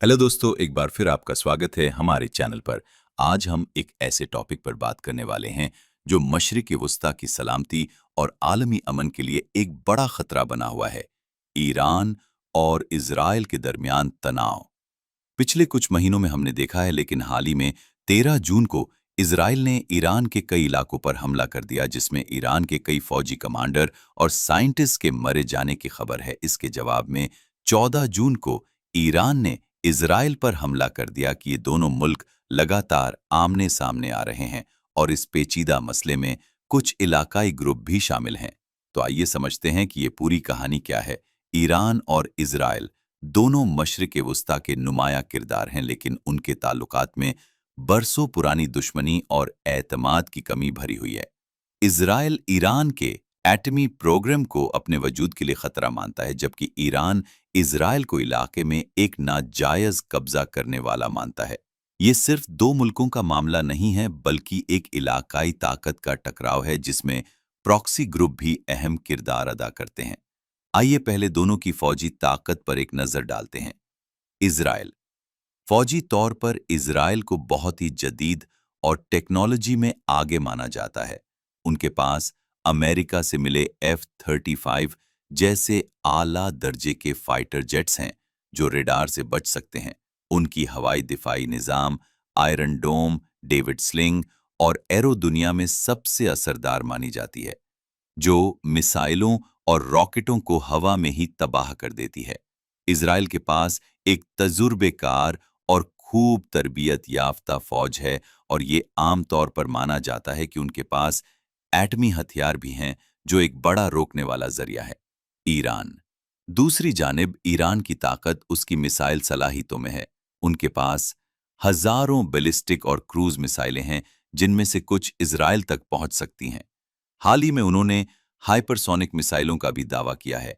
Hello दोस्तों, एक बार फिर आपका स्वागत है हमारे चैनल पर। आज हम एक ऐसे टॉपिक पर बात करने वाले हैं जो मशरिक़ वस्ता की सलामती और आलमी अमन के लिए एक बड़ा खतरा बना हुआ है। ईरान और इजराइल के दरमियान तनाव। पिछले कुछ महीनों में हमने देखा है, लेकिन हाल ही में 13 जून को इजराइल ने ईरान के कई इलाकों पर हमला कर दिया, जिसमें ईरान के कई फौजी कमांडर और साइंटिस्ट के मरे जाने की खबर है। इसके जवाब में 14 जून को ईरान ने इजराइल पर हमला कर दिया कि ये दोनों मुल्क लगातार आमने सामने आ रहे हैं और इस पेचीदा मसले में कुछ इलाकाई ग्रुप भी शामिल हैं। तो आइए समझते हैं कि ये पूरी कहानी क्या है। ईरान और इजराइल दोनों मशरिक़ वस्ता के नुमाया किरदार हैं, लेकिन उनके ताल्लुकात में बरसों पुरानी दुश्मनी और एतमाद की कमी भरी हुई है। इजराइल ईरान के एटमी प्रोग्राम को अपने वजूद के लिए खतरा मानता है, जबकि ईरान इजराइल को इलाके में एक नाजायज कब्जा करने वाला मानता है। ये सिर्फ दो मुल्कों का मामला नहीं है, बल्कि एक इलाकाई ताकत का टकराव है जिसमें प्रॉक्सी ग्रुप भी अहम किरदार अदा करते हैं। आइए पहले दोनों की फौजी ताकत पर एक नजर डालते हैं। इजराइल फौजी तौर पर इजराइल को बहुत ही जदीद और टेक्नोलॉजी में आगे माना जाता है। उनके पास अमेरिका से मिले F-35 जैसे आला दर्जे के फाइटर जेट्स हैं जो रेडार से बच सकते हैं। उनकी हवाई दिफाई निज़ाम आयरन डोम, डेविड स्लिंग और एरो दुनिया में सबसे असरदार मानी जाती है, जो मिसाइलों और रॉकेटों को हवा में ही तबाह कर देती है। इजराइल के पास एक तजुर्बेकार और खूब तरबियत याफ्ता फौज है, और ये आम तौर पर माना जाता है कि उनके पास एटमी हथियार भी हैं जो एक बड़ा रोकने वाला जरिया है। ईरान दूसरी जानिब, ईरान की ताकत उसकी मिसाइल सलाहियतों में है। उनके पास हजारों बैलिस्टिक और क्रूज मिसाइलें हैं, जिनमें से कुछ इजराइल तक पहुंच सकती हैं। हाल ही में उन्होंने हाइपरसोनिक मिसाइलों का भी दावा किया है।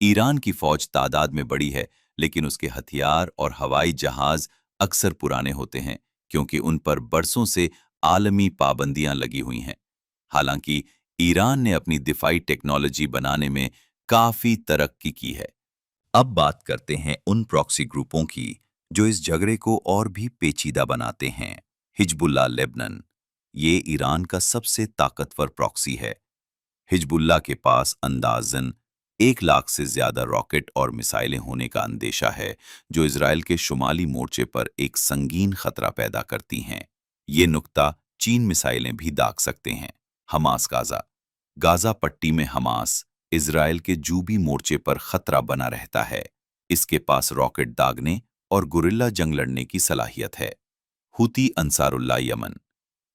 ईरान की फौज तादाद में बड़ी है, लेकिन उसके हथियार और हवाई जहाज अक्सर पुराने होते हैं, क्योंकि उन पर बरसों से आलमी पाबंदियां लगी हुई हैं। हालांकि ईरान ने अपनी दिफाई टेक्नोलॉजी बनाने में काफी तरक्की की है। अब बात करते हैं उन प्रॉक्सी ग्रुपों की जो इस झगड़े को और भी पेचीदा बनाते हैं। हिजबुल्लाह लेबनान, ये ईरान का सबसे ताकतवर प्रॉक्सी है। हिजबुल्लाह के पास अंदाजन 1 लाख से ज्यादा रॉकेट और मिसाइलें होने का अंदेशा है, जो इजराइल के शुमाली मोर्चे पर एक संगीन खतरा पैदा करती हैं। ये नुक्ता चीन मिसाइलें भी दाग सकते हैं। हमास गाजा पट्टी में हमास इजराइल के जूबी मोर्चे पर खतरा बना रहता है। इसके पास रॉकेट दागने और गुरिल्ला जंग लड़ने की सलाहियत है। हुती अंसारुल्लाह यमन,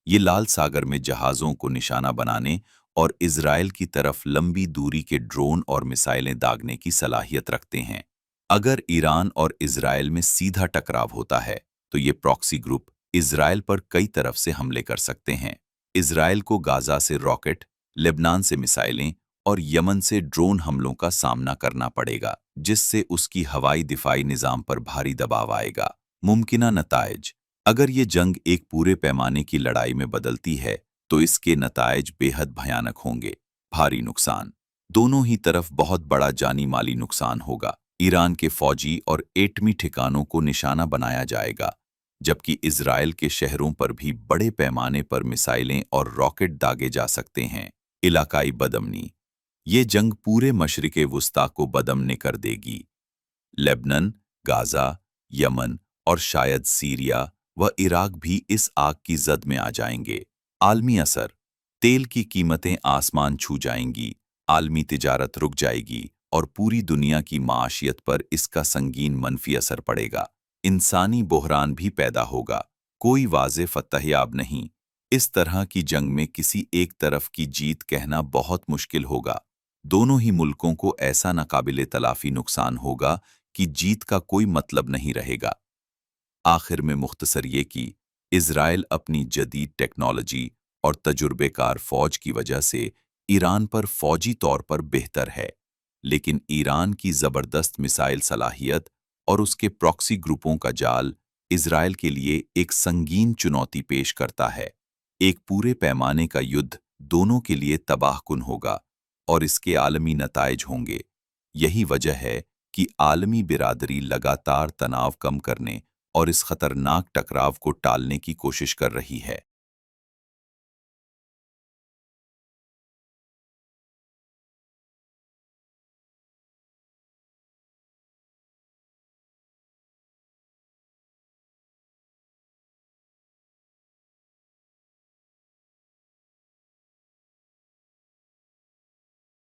ये लाल सागर में जहाज़ों को निशाना बनाने और इजराइल की तरफ लंबी दूरी के ड्रोन और मिसाइलें दागने की सलाहियत रखते हैं। अगर ईरान और इजराइल में सीधा टकराव होता है, तो ये प्रॉक्सी ग्रुप इजराइल पर कई तरफ से हमले कर सकते हैं। इजराइल को गाजा से रॉकेट, लेबनान से मिसाइलें और यमन से ड्रोन हमलों का सामना करना पड़ेगा, जिससे उसकी हवाई दिफाई निज़ाम पर भारी दबाव आएगा। मुमकिना नताइज, अगर ये जंग एक पूरे पैमाने की लड़ाई में बदलती है, तो इसके नताइज बेहद भयानक होंगे। भारी नुकसान, दोनों ही तरफ बहुत बड़ा जानी माली नुकसान होगा। ईरान के फौजी और एटमी ठिकानों को निशाना बनाया जाएगा, जबकि इजराइल के शहरों पर भी बड़े पैमाने पर मिसाइलें और रॉकेट दागे जा सकते हैं। इलाकाई बदअमनी, ये जंग पूरे मशरिक़ वस्ता को बदअमने कर देगी। लेबनान, गाजा, यमन और शायद सीरिया व इराक भी इस आग की जद में आ जाएंगे। आलमी असर, तेल की कीमतें आसमान छू जाएंगी, आलमी तिजारत रुक जाएगी और पूरी दुनिया की माशियत पर इसका संगीन मनफी असर पड़ेगा। इंसानी बहरान भी पैदा होगा। कोई वाज़े फतहयाब नहीं। इस तरह की जंग में किसी एक तरफ की जीत कहना बहुत मुश्किल होगा। दोनों ही मुल्कों को ऐसा नाकाबिले तलाफी नुकसान होगा कि जीत का कोई मतलब नहीं रहेगा। आखिर में मुख्तसर ये कि इजराइल अपनी जदीद टेक्नोलॉजी और तजुर्बेकार फौज की वजह से ईरान पर फौजी तौर पर बेहतर है, लेकिन ईरान की ज़बरदस्त मिसाइल सलाहियत और उसके प्रॉक्सी ग्रुपों का जाल इजराइल के लिए एक संगीन चुनौती पेश करता है। एक पूरे पैमाने का युद्ध दोनों के लिए तबाहकुन होगा और इसके आलमी नताइज होंगे। यही वजह है कि आलमी बिरादरी लगातार तनाव कम करने और इस खतरनाक टकराव को टालने की कोशिश कर रही है।